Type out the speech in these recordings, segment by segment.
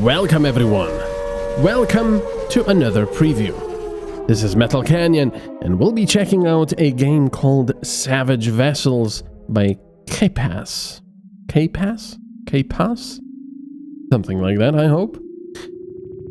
Welcome everyone. Welcome to another preview. This is MetalCanyon, and we'll be checking out a game called Savage Vessels by K-Pass. K-Pass? K-Pass? Something like that, I hope.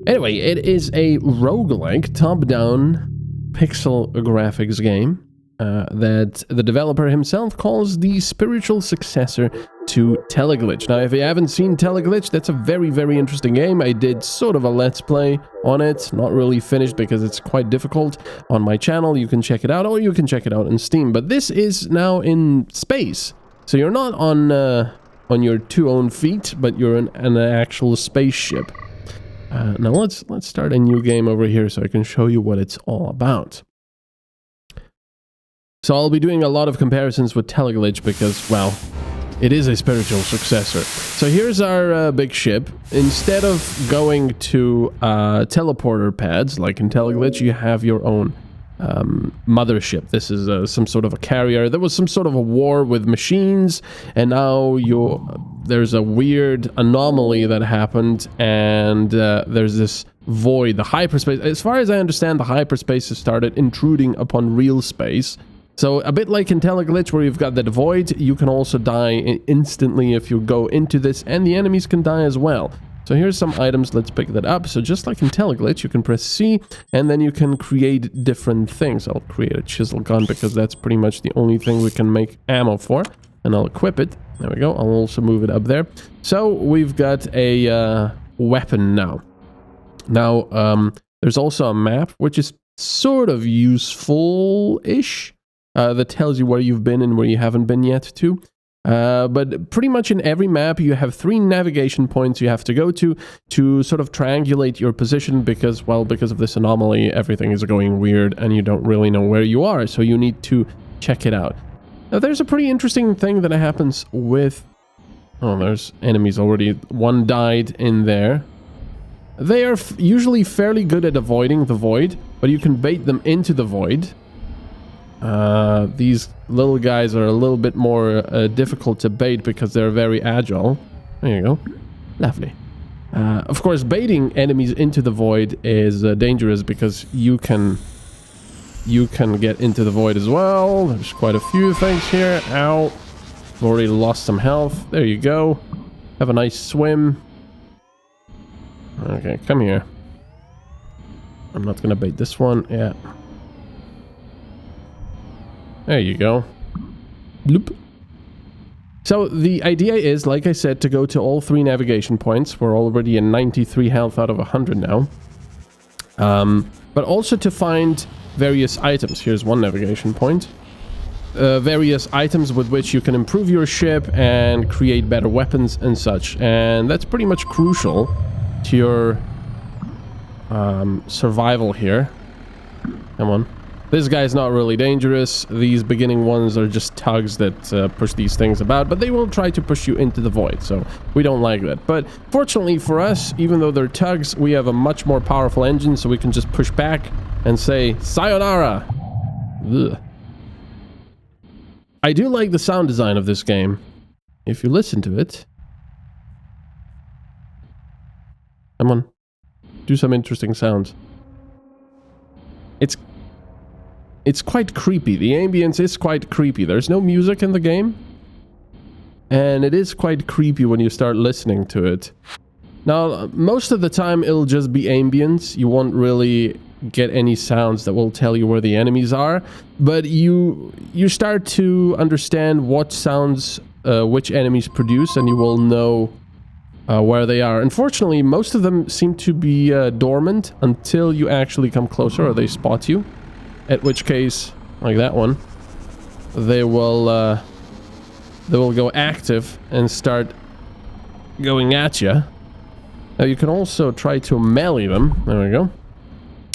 Anyway, it is a roguelike top-down pixel graphics game that the developer himself calls the spiritual successor to Teleglitch. Now, if you haven't seen Teleglitch, that's a very, very interesting game. I did sort of a let's play on it, not really finished because it's quite difficult. On my channel, you can check it out, or you can check it out on Steam. But this is now in space, so you're not on your two own feet, but you're in an actual spaceship. Now let's start a new game over here so I can show you what it's all about. So I'll be doing a lot of comparisons with Teleglitch because, well, it is a spiritual successor. So here's our big ship. Instead of going to teleporter pads like in Teleglitch, you have your own mothership. This is some sort of a carrier. There was some sort of a war with machines, and now there's a weird anomaly that happened, and there's this void, the hyperspace. As far as I understand, the hyperspace has started intruding upon real space. So a bit like in Teleglitch where you've got that void, you can also die instantly if you go into this, and the enemies can die as well. So here's some items, let's pick that up. So just like in Teleglitch, you can press C, and then you can create different things. I'll create a chisel gun because that's pretty much the only thing we can make ammo for. And I'll equip it. There we go. I'll also move it up there. So we've got a weapon now. Now, there's also a map, which is sort of useful-ish. That tells you where you've been and where you haven't been yet too. But pretty much in every map you have 3 navigation points you have to go to sort of triangulate your position because, well, because of this anomaly, everything is going weird and you don't really know where you are, so you need to check it out. Now there's a pretty interesting thing that happens with... Oh, there's enemies already. One died in there. They are usually fairly good at avoiding the void, but you can bait them into the void. These little guys are a little bit more difficult to bait because they're very agile. There you go. Lovely. Of course, baiting enemies into the void is dangerous because you can get into the void as well. There's quite a few things here. Ow. I've already lost some health. There you go. Have a nice swim. Okay, come here. I'm not gonna bait this one. Yeah. There you go. Bloop. So the idea is, like I said, to go to all 3 navigation points. We're already in 93 health out of 100 now. But also to find various items. Here's one navigation point. Various items with which you can improve your ship and create better weapons and such. And that's pretty much crucial to your survival here. Come on. This guy's not really dangerous. These beginning ones are just tugs that push these things about, but they will try to push you into the void, so we don't like that. But fortunately for us, even though they're tugs, we have a much more powerful engine, so we can just push back and say, sayonara! Ugh. I do like the sound design of this game. If you listen to it... Come on. Do some interesting sounds. It's quite creepy. The ambience is quite creepy. There's no music in the game. And it is quite creepy when you start listening to it. Now, most of the time it'll just be ambience. You won't really get any sounds that will tell you where the enemies are. But you start to understand what sounds which enemies produce, and you will know where they are. Unfortunately, most of them seem to be dormant until you actually come closer or they spot you. At which case, like that one, they will go active and start going at you. Now you can also try to melee them. There we go.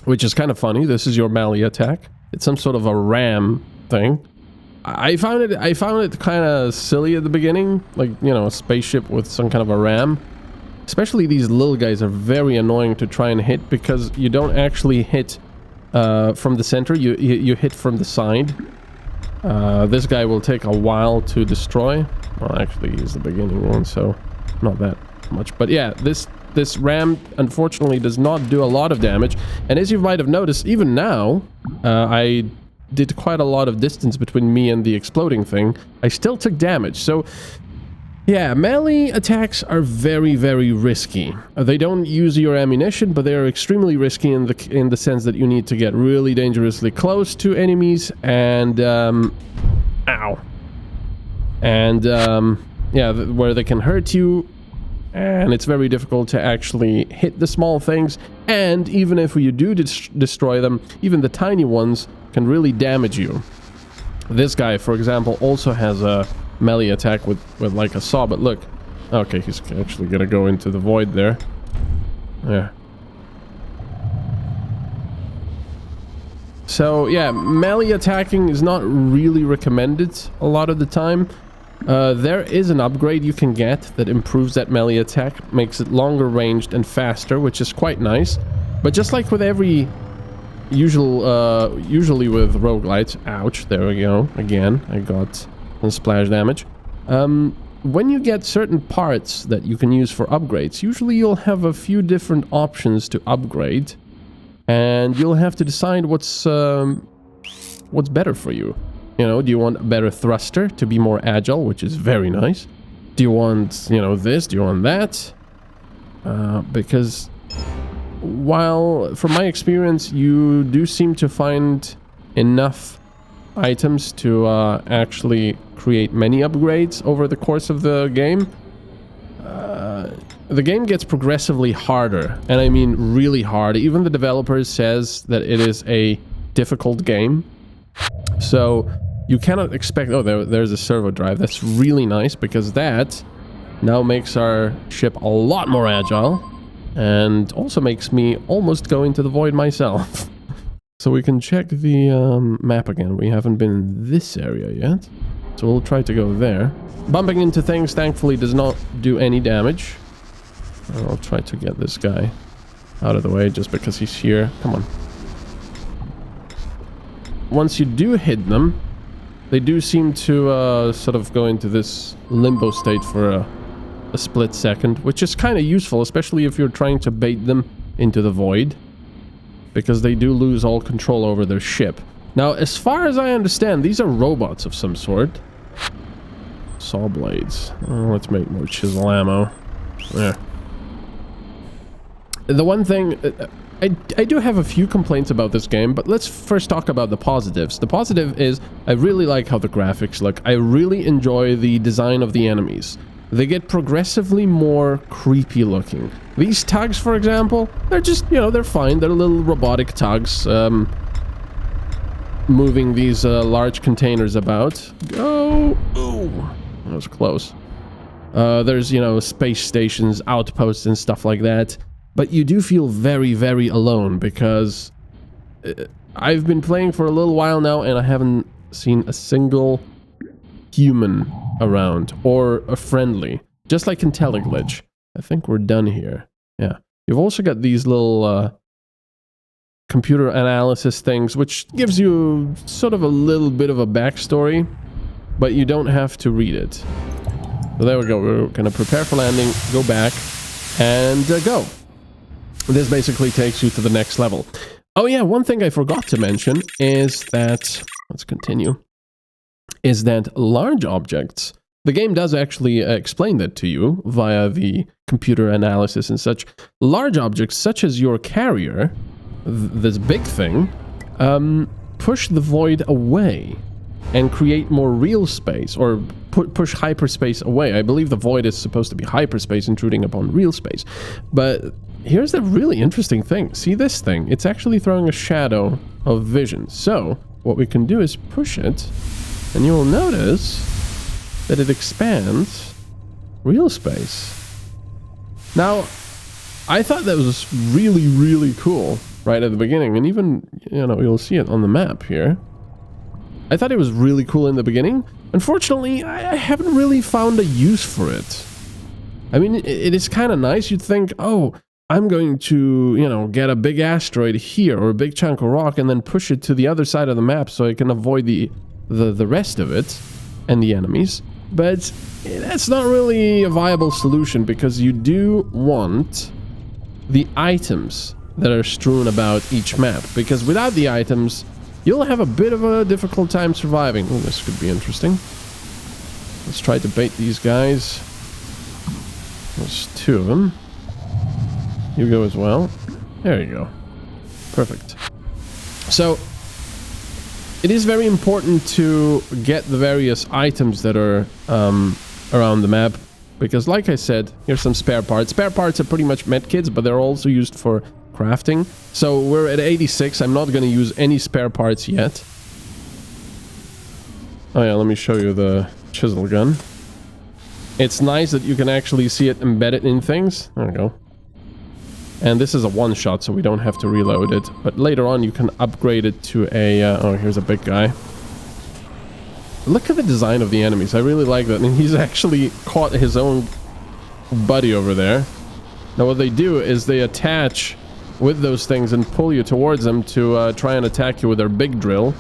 Which is kind of funny. This is your melee attack. It's some sort of a ram thing. I found it kind of silly at the beginning, like, you know, a spaceship with some kind of a ram. Especially these little guys are very annoying to try and hit because you don't actually hit from the center, you hit from the side. This guy will take a while to destroy. Well, actually, he's the beginning one, so not that much. But yeah, this ram unfortunately does not do a lot of damage. And as you might have noticed, even now, I did quite a lot of distance between me and the exploding thing. I still took damage. So yeah, melee attacks are very, very risky. They don't use your ammunition, but they are extremely risky in the sense that you need to get really dangerously close to enemies and ow. And yeah, where they can hurt you, and it's very difficult to actually hit the small things. And even if you do destroy them, even the tiny ones can really damage you. This guy, for example, also has a melee attack with like a saw, but look. Okay, he's actually gonna go into the void there. Yeah. So yeah, melee attacking is not really recommended a lot of the time. There is an upgrade you can get that improves that melee attack, makes it longer ranged and faster, which is quite nice. But just like with every usually with roguelites, ouch, there we go, again, I got some splash damage. When you get certain parts that you can use for upgrades, usually you'll have a few different options to upgrade, and you'll have to decide what's better for you. You know, do you want a better thruster to be more agile, which is very nice? Do you want, you know, this? Do you want that? Because while, from my experience, you do seem to find enough items to actually create many upgrades over the course of the game, the game gets progressively harder, and I mean really hard. Even the developer says that it is a difficult game. So you cannot expect... Oh, there's a servo drive. That's really nice, because that now makes our ship a lot more agile, and also makes me almost go into the void myself. So we can check the map again. We haven't been in this area yet, so we'll try to go there. Bumping into things, thankfully, does not do any damage. I'll try to get this guy out of the way just because he's here. Come on. Once you do hit them, they do seem to sort of go into this limbo state for a split second, which is kind of useful, especially if you're trying to bait them into the void, because they do lose all control over their ship. Now, as far as I understand, these are robots of some sort. Saw blades. Oh, let's make more chisel ammo. There. The one thing... I do have a few complaints about this game, but let's first talk about the positives. The positive is I really like how the graphics look. I really enjoy the design of the enemies. They get progressively more creepy looking. These tugs, for example, they're just, you know, they're fine. They're little robotic tugs moving these large containers about. Go! Ooh, that was close. There's, you know, space stations, outposts, and stuff like that. But you do feel very, very alone, because I've been playing for a little while now and I haven't seen a single human around, or a friendly. Just like in Teleglitch. I think we're done here. Yeah. You've also got these little computer analysis things, which gives you sort of a little bit of a backstory, but you don't have to read it. So there we go. We're going to prepare for landing, go back, and go. This basically takes you to the next level. Oh yeah, one thing I forgot to mention is that... Let's continue. Is that large objects... The game does actually explain that to you via the computer analysis and such. Large objects, such as your carrier, this big thing, push the void away and create more real space, or push hyperspace away. I believe the void is supposed to be hyperspace intruding upon real space. But here's the really interesting thing. See this thing? It's actually throwing a shadow of vision. So what we can do is push it, and you will notice that it expands real space. Now, I thought that was really, really cool right at the beginning, and even, you know, you'll see it on the map here. I thought it was really cool in the beginning. Unfortunately, I haven't really found a use for it. I mean, it is kind of nice. You'd think, oh, I'm going to, you know, get a big asteroid here, or a big chunk of rock, and then push it to the other side of the map so I can avoid the rest of it and the enemies. but that's not really a viable solution, because you do want the items that are strewn about each map, because without the items you'll have a bit of a difficult time surviving. Oh, this could be interesting. Let's try to bait these guys. There's 2 of them. You go as well. There you go. Perfect. So it is very important to get the various items that are around the map, because like I said, here's some spare parts. Spare parts are pretty much medkits, but they're also used for crafting. So we're at 86. I'm not going to use any spare parts yet. Oh yeah, let me show you the chisel gun. It's nice that you can actually see it embedded in things. There we go. And this is a one-shot, so we don't have to reload it. But later on, you can upgrade it to a... oh, here's a big guy. Look at the design of the enemies. I really like that. And he's actually caught his own buddy over there. Now, what they do is they attach with those things and pull you towards them to try and attack you with their big drill.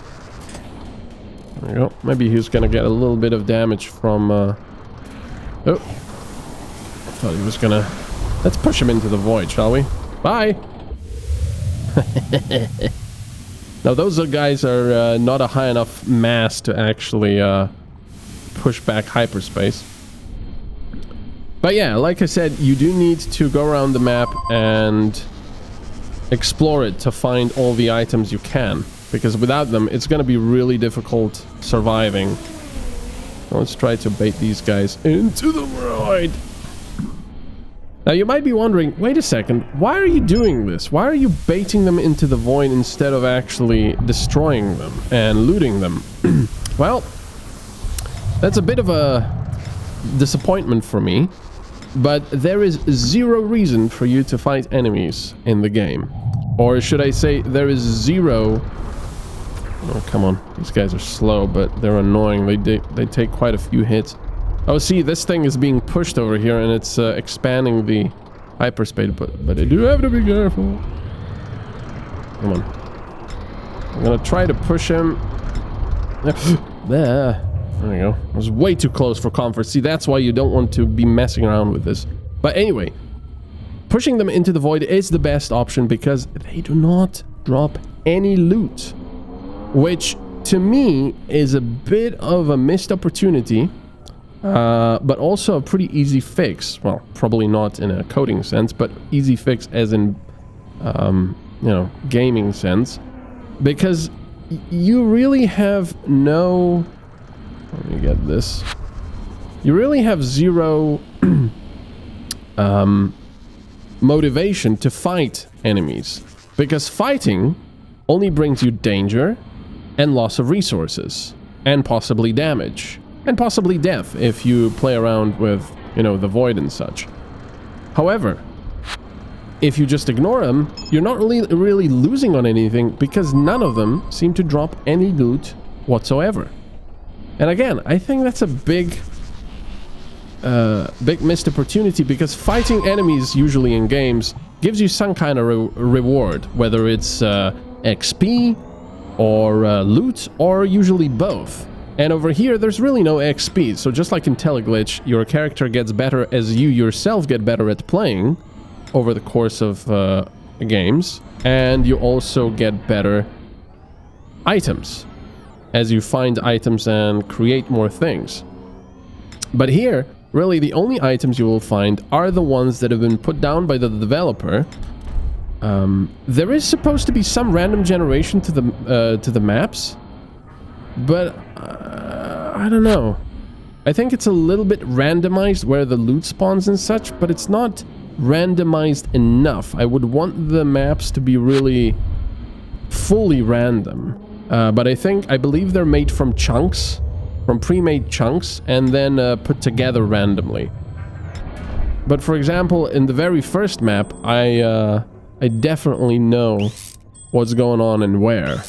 There you go. Maybe he's gonna get a little bit of damage from... Oh. I thought he was gonna... Let's push him into the void, shall we? Bye! Now, those guys are not a high enough mass to actually push back hyperspace. But yeah, like I said, you do need to go around the map and explore it to find all the items you can. Because without them, it's going to be really difficult surviving. So let's try to bait these guys into the void. Now, you might be wondering, wait a second, why are you doing this? Why are you baiting them into the void instead of actually destroying them and looting them? Well, that's a bit of a disappointment for me, but there is zero reason for you to fight enemies in the game. Or should I say, there is zero... Oh, come on. These guys are slow, but they're annoying. They take quite a few hits. Oh, see, this thing is being pushed over here, and it's expanding the hyperspace, but I do have to be careful. Come on. I'm gonna try to push him. There we go. I was way too close for comfort. See, that's why you don't want to be messing around with this. But anyway, pushing them into the void is the best option, because they do not drop any loot, which to me is a bit of a missed opportunity. But also a pretty easy fix. Well, probably not in a coding sense, but easy fix as in, you know, gaming sense. Because you really have no... Let me get this. You really have zero motivation to fight enemies. Because fighting only brings you danger and loss of resources. And possibly damage. And possibly death if you play around with, you know, the void and such. However, if you just ignore them, you're not really losing on anything, because none of them seem to drop any loot whatsoever. And again, I think that's a big missed opportunity, because fighting enemies usually in games gives you some kind of reward, whether it's XP or loot, or usually both. And over here, there's really no XP, so just like in Teleglitch, your character gets better as you yourself get better at playing over the course of games, and you also get better items as you find items and create more things. But here, really the only items you will find are the ones that have been put down by the developer. There is supposed to be some random generation to the maps, but I don't know. I think it's a little bit randomized where the loot spawns and such, but it's not randomized enough. I would want the maps to be really fully random. But I believe they're made from chunks, from pre-made chunks, and then put together randomly. But for example, in the very first map, I definitely know what's going on and where.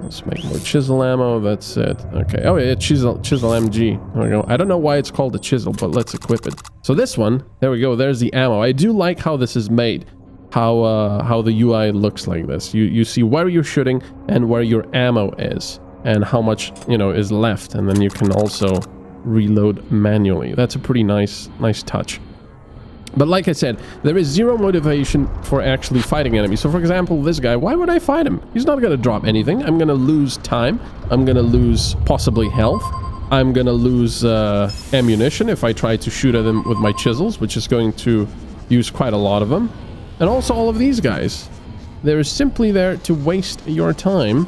Let's make more chisel ammo. That's it. Okay. Oh yeah, chisel MG. There we go. I don't know why it's called a chisel, but let's equip it. So this one, there we go. There's the ammo. I do like how this is made. How the UI looks like this. You see where you're shooting and where your ammo is, and how much, you know, is left. And then you can also reload manually. That's a pretty nice touch. But like I said, there is zero motivation for actually fighting enemies. So for example, this guy, why would I fight him? He's not going to drop anything. I'm going to lose time. I'm going to lose possibly health. I'm going to lose ammunition if I try to shoot at him with my chisels, which is going to use quite a lot of them. And also all of these guys. They're simply there to waste your time,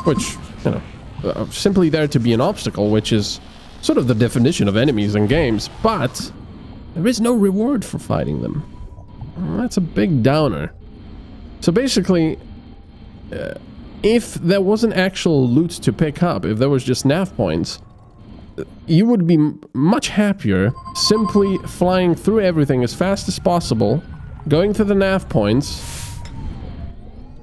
which, you know, simply there to be an obstacle, which is sort of the definition of enemies in games, but there is no reward for fighting them. That's a big downer. So basically, if there wasn't actual loot to pick up, if there was just nav points, you would be much happier simply flying through everything as fast as possible, going to the nav points,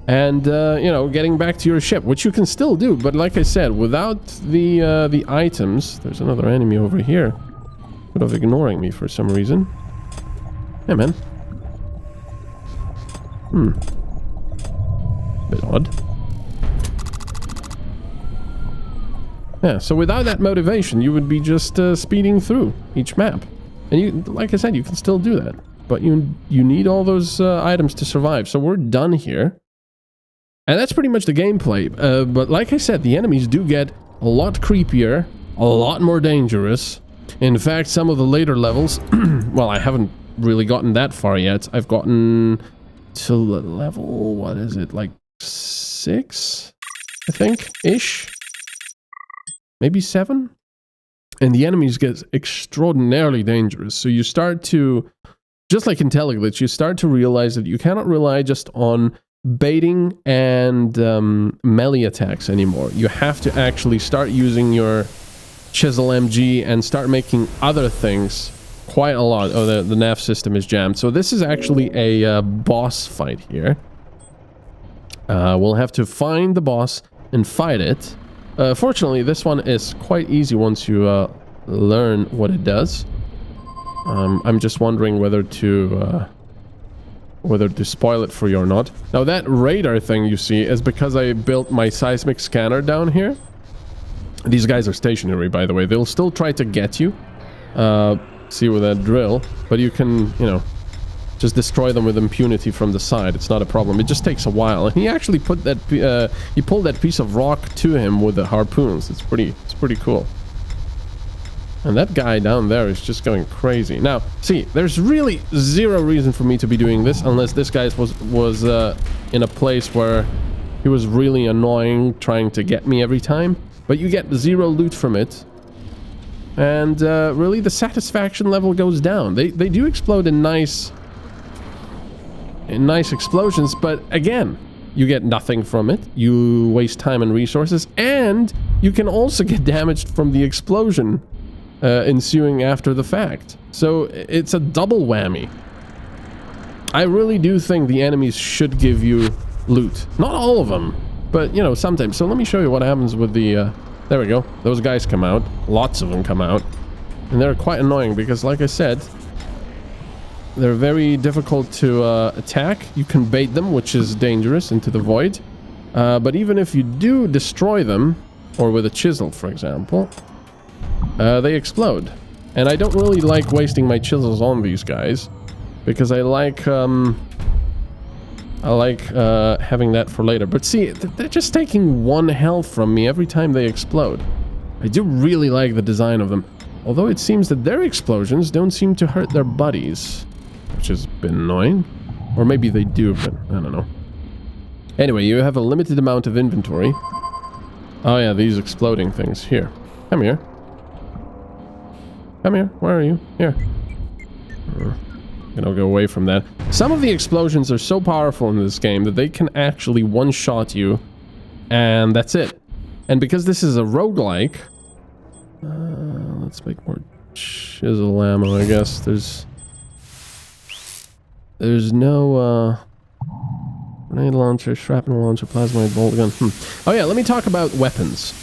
and, you know, getting back to your ship, which you can still do, but like I said, without the items... There's another enemy over here. Sort of ignoring me for some reason. Hey, man. Bit odd. Yeah, so without that motivation, you would be just speeding through each map. And you, like I said, you can still do that. But you need all those items to survive. So we're done here. And that's pretty much the gameplay. But like I said, the enemies do get a lot creepier, a lot more dangerous. In fact, some of the later levels, well, I haven't really gotten that far yet. I've gotten to level, what is it, like 6, I think, ish? Maybe 7? And the enemies get extraordinarily dangerous. So you start to, just like in Teleglitch, you start to realize that you cannot rely just on baiting and melee attacks anymore. You have to actually start using your chisel MG and start making other things quite a lot. Oh, the nav system is jammed. So this is actually a boss fight here. We'll have to find the boss and fight it. Fortunately, this one is quite easy once you learn what it does. I'm just wondering whether to spoil it for you or not. Now that radar thing you see is because I built my seismic scanner down here. These guys are stationary, by the way. They'll still try to get you. See with that drill. But you can, you know, just destroy them with impunity from the side. It's not a problem. It just takes a while. And he actually put that, he pulled that piece of rock to him with the harpoons. It's pretty cool. And that guy down there is just going crazy. Now, see, there's really zero reason for me to be doing this unless this guy was in a place where he was really annoying, trying to get me every time. But you get zero loot from it. And really the satisfaction level goes down. They do explode in nice explosions, but again, you get nothing from it. You waste time and resources, and you can also get damaged from the explosion ensuing after the fact. So it's a double whammy. I really do think the enemies should give you loot. Not all of them, but, you know, sometimes. So let me show you what happens with the... there we go. Those guys come out. Lots of them come out. And they're quite annoying because, like I said, they're very difficult to attack. You can bait them, which is dangerous, into the void. But even if you do destroy them, or with a chisel, for example, they explode. And I don't really like wasting my chisels on these guys, because I like having that for later. But see, they're just taking 1 health from me every time they explode. I do really like the design of them. Although it seems that their explosions don't seem to hurt their buddies, which has been annoying. Or maybe they do, but I don't know. Anyway, you have a limited amount of inventory. Oh yeah, these exploding things. Here. Come here. Come here. Where are you? Here. I'll go away from that. Some of the explosions are so powerful in this game that they can actually one-shot you, and that's it. And because this is a roguelike, let's make more chisel ammo, I guess. There's no grenade launcher, shrapnel launcher, plasmide bolt gun. Oh yeah, let me talk about weapons.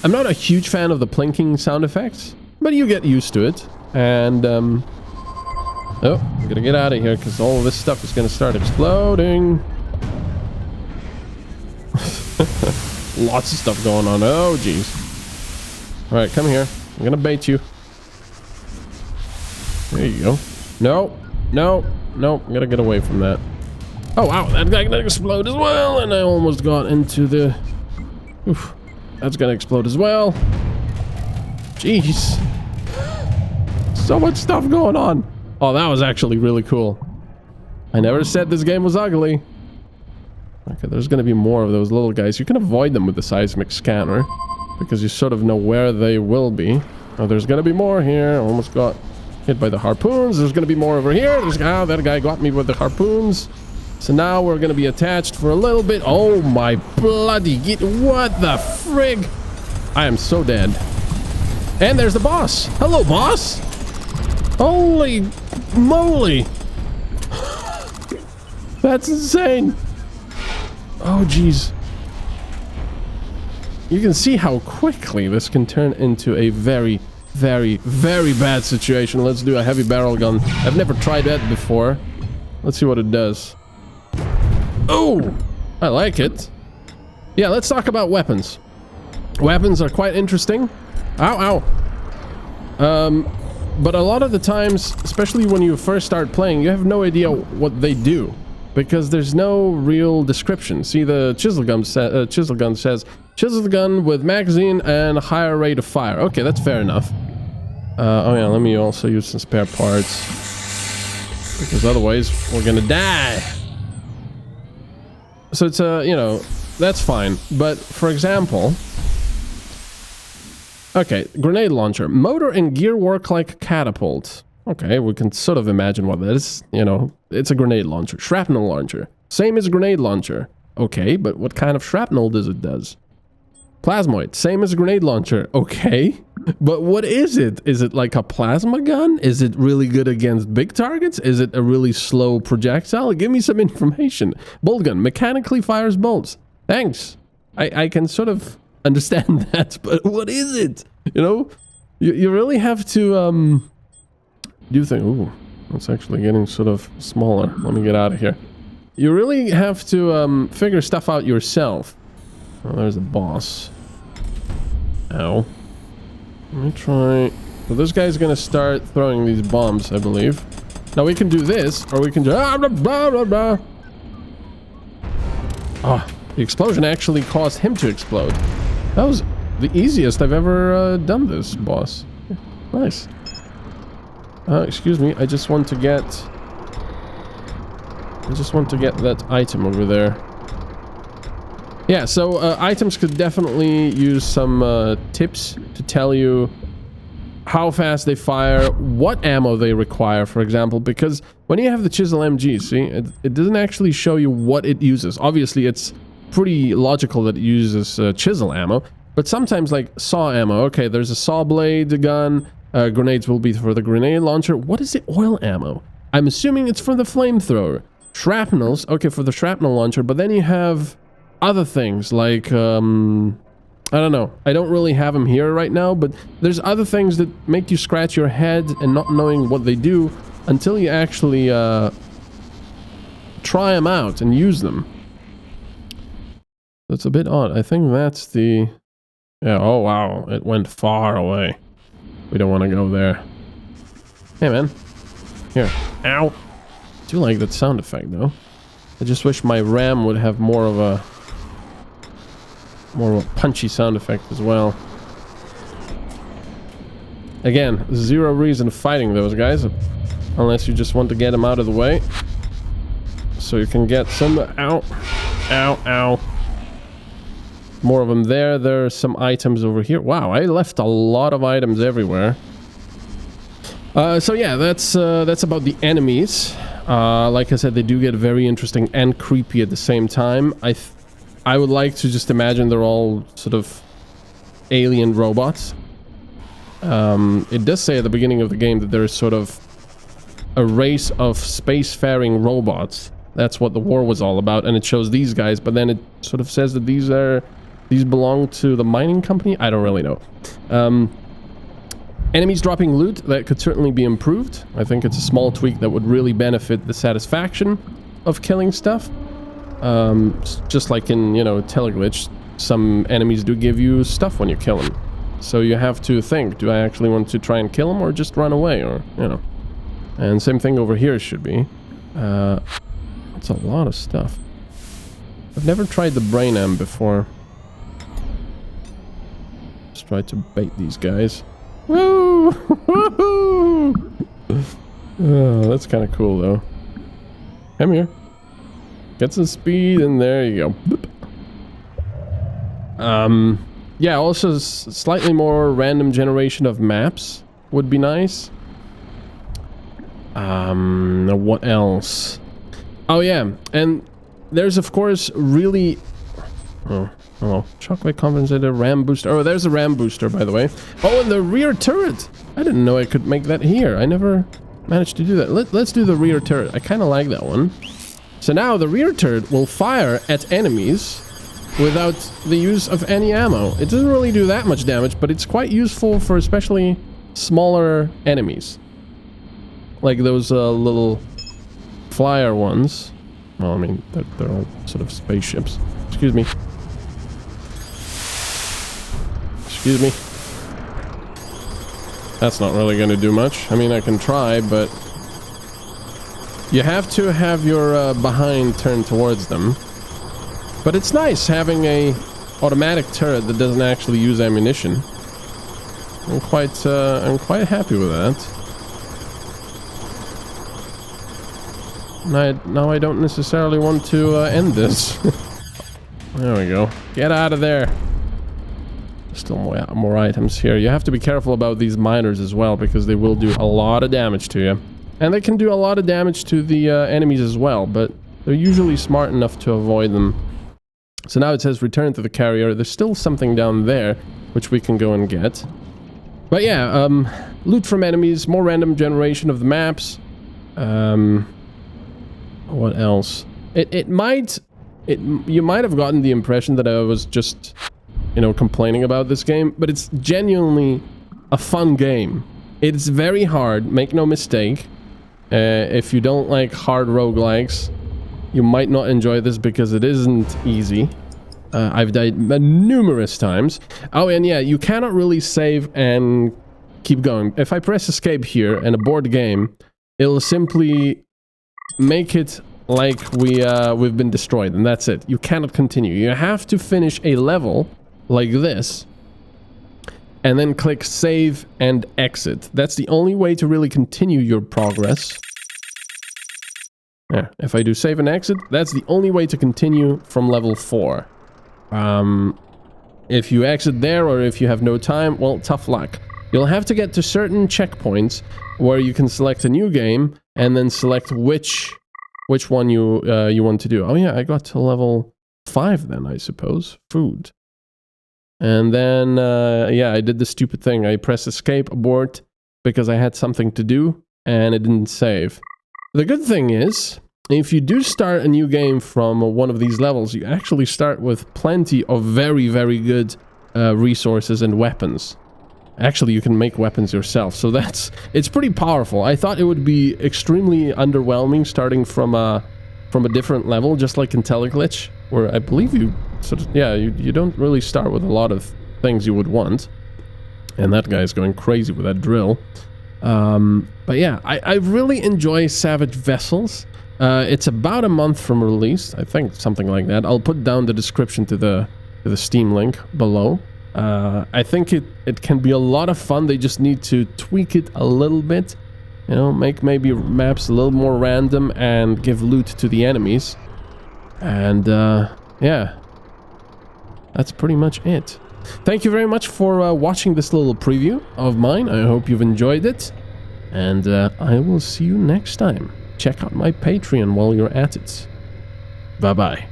I'm not a huge fan of the plinking sound effects, but you get used to it. And oh, I'm gonna get out of here because all of this stuff is gonna start exploding. Lots of stuff going on. Oh, jeez. Alright, come here. I'm gonna bait you. There you go. No, no, no. I'm gonna get away from that. Oh, wow. That guy gonna explode as well. And I almost got into the... Oof. That's gonna explode as well. Jeez. So much stuff going on. Oh, that was actually really cool. I never said this game was ugly. Okay, there's gonna be more of those little guys. You can avoid them with the seismic scanner, because you sort of know where they will be. Oh, there's gonna be more here. Almost got hit by the harpoons. There's gonna be more over here. There's... Oh, that guy got me with the harpoons. So now we're gonna be attached for a little bit. Oh my bloody... What the frig? I am so dead. And there's the boss. Hello, boss. Holy moly. That's insane. Oh, jeez. You can see how quickly this can turn into a very, very, very bad situation. Let's do a heavy barrel gun. I've never tried that before. Let's see what it does. Oh, I like it. Yeah, let's talk about weapons. Weapons are quite interesting. Ow, ow. But a lot of the times, especially when you first start playing, you have no idea what they do, because there's no real description. See, the chisel gun says chisel gun with magazine and a higher rate of fire. Okay, that's fair enough. Oh yeah, let me also use some spare parts, because otherwise we're gonna die. So it's you know, that's fine. But for example, okay, grenade launcher. Motor and gear work like catapult. Okay, we can sort of imagine what that is. You know, it's a grenade launcher. Shrapnel launcher. Same as grenade launcher. Okay, but what kind of shrapnel does it does? Plasmoid. Same as a grenade launcher. Okay, but what is it? Is it like a plasma gun? Is it really good against big targets? Is it a really slow projectile? Give me some information. Bolt gun. Mechanically fires bolts. Thanks. I can sort of understand that, but what is it? You know, you really have to do things. Ooh, it's actually getting sort of smaller. Let me get out of here. You really have to figure stuff out yourself. Oh, there's a boss. Ow. Let me try. So this guy's gonna start throwing these bombs, I believe. Now we can do this, or we can do blah, blah, blah, blah. Oh, the explosion actually caused him to explode. That was the easiest I've ever done this, boss. Yeah, nice. Excuse me, I just want to get that item over there. Yeah, so items could definitely use some tips to tell you how fast they fire, what ammo they require, for example, because when you have the chisel MG, see, it doesn't actually show you what it uses. Obviously, it's pretty logical that it uses chisel ammo, but sometimes like saw ammo. Okay, there's a saw blade gun. Grenades will be for the grenade launcher. What is it? Oil ammo. I'm assuming it's for the flamethrower. Shrapnels, okay, for the shrapnel launcher, but then you have other things like, I don't know. I don't really have them here right now, but there's other things that make you scratch your head and not knowing what they do until you actually try them out and use them. That's a bit odd. I think that's the... Yeah, oh wow, it went far away. We don't want to go there. Hey man. Here. Ow. I do like that sound effect though. I just wish my RAM would have more of a punchy sound effect as well. Again, zero reason fighting those guys, unless you just want to get them out of the way, so you can get some... Ow, ow, ow. More of them there. There are some items over here. Wow, I left a lot of items everywhere. So yeah, that's about the enemies. Like I said, they do get very interesting and creepy at the same time. I would like to just imagine they're all sort of alien robots. It does say at the beginning of the game that there is sort of a race of spacefaring robots. That's what the war was all about, and it shows these guys, but then it sort of says that these belong to the mining company. I don't really know. Enemies dropping loot, that could certainly be improved. I think it's a small tweak that would really benefit the satisfaction of killing stuff. Just like in, you know, Teleglitch, some enemies do give you stuff when you kill them. So you have to think, do I actually want to try and kill him or just run away, or, you know. And same thing over here should be. It's a lot of stuff. I've never tried the brain am before. Let's try to bait these guys. Woo! Woohoo! Oh, that's kind of cool though. Come here. Get some speed, and there you go. Boop. Yeah, also slightly more random generation of maps would be nice. What else? Oh yeah, and there's of course really... Oh, chocolate compensator, RAM booster. Oh, there's a RAM booster, by the way. Oh, and the rear turret! I didn't know I could make that here. I never managed to do that. Let's do the rear turret. I kind of like that one. So now the rear turret will fire at enemies without the use of any ammo. It doesn't really do that much damage, but it's quite useful for especially smaller enemies. Like those little flyer ones. Well, I mean, they're all sort of spaceships. Excuse me. Excuse me. That's not really going to do much. I mean, I can try, but... You have to have your behind turned towards them. But it's nice having a automatic turret that doesn't actually use ammunition. I'm quite happy with that. Now I don't necessarily want to end this. There we go. Get out of there. Still more items here. You have to be careful about these miners as well, because they will do a lot of damage to you. And they can do a lot of damage to the enemies as well, but they're usually smart enough to avoid them. So now it says return to the carrier. There's still something down there, which we can go and get. But yeah, loot from enemies, more random generation of the maps. What else? You might have gotten the impression that I was just, you know, complaining about this game, but it's genuinely a fun game. It's very hard, make no mistake. If you don't like hard roguelikes, you might not enjoy this because it isn't easy. I've died numerous times. Oh, and yeah, you cannot really save and keep going. If I press escape here and abort game, it'll simply make it like we've been destroyed, and that's it. You cannot continue. You have to finish a level like this, and then click save and exit. That's the only way to really continue your progress. Yeah, if I do save and exit, that's the only way to continue from level 4. If you exit there, or if you have no time, well, tough luck. You'll have to get to certain checkpoints where you can select a new game, and then select which one you want to do. Oh yeah, I got to level 5 then, I suppose. Food. And then, yeah, I did the stupid thing. I pressed escape, abort, because I had something to do, and it didn't save. The good thing is, if you do start a new game from one of these levels, you actually start with plenty of very, very good resources and weapons. Actually, you can make weapons yourself, so it's pretty powerful. I thought it would be extremely underwhelming starting from a different level, just like in Teleglitch, where I believe you sort of, yeah, you don't really start with a lot of things you would want. And that guy's going crazy with that drill. But yeah, I really enjoy Savage Vessels. It's about a month from release, I think, something like that. I'll put down the description to the Steam link below. I think it can be a lot of fun. They just need to tweak it a little bit. You know, make maybe maps a little more random and give loot to the enemies. And, yeah. That's pretty much it. Thank you very much for watching this little preview of mine. I hope you've enjoyed it. And I will see you next time. Check out my Patreon while you're at it. Bye-bye.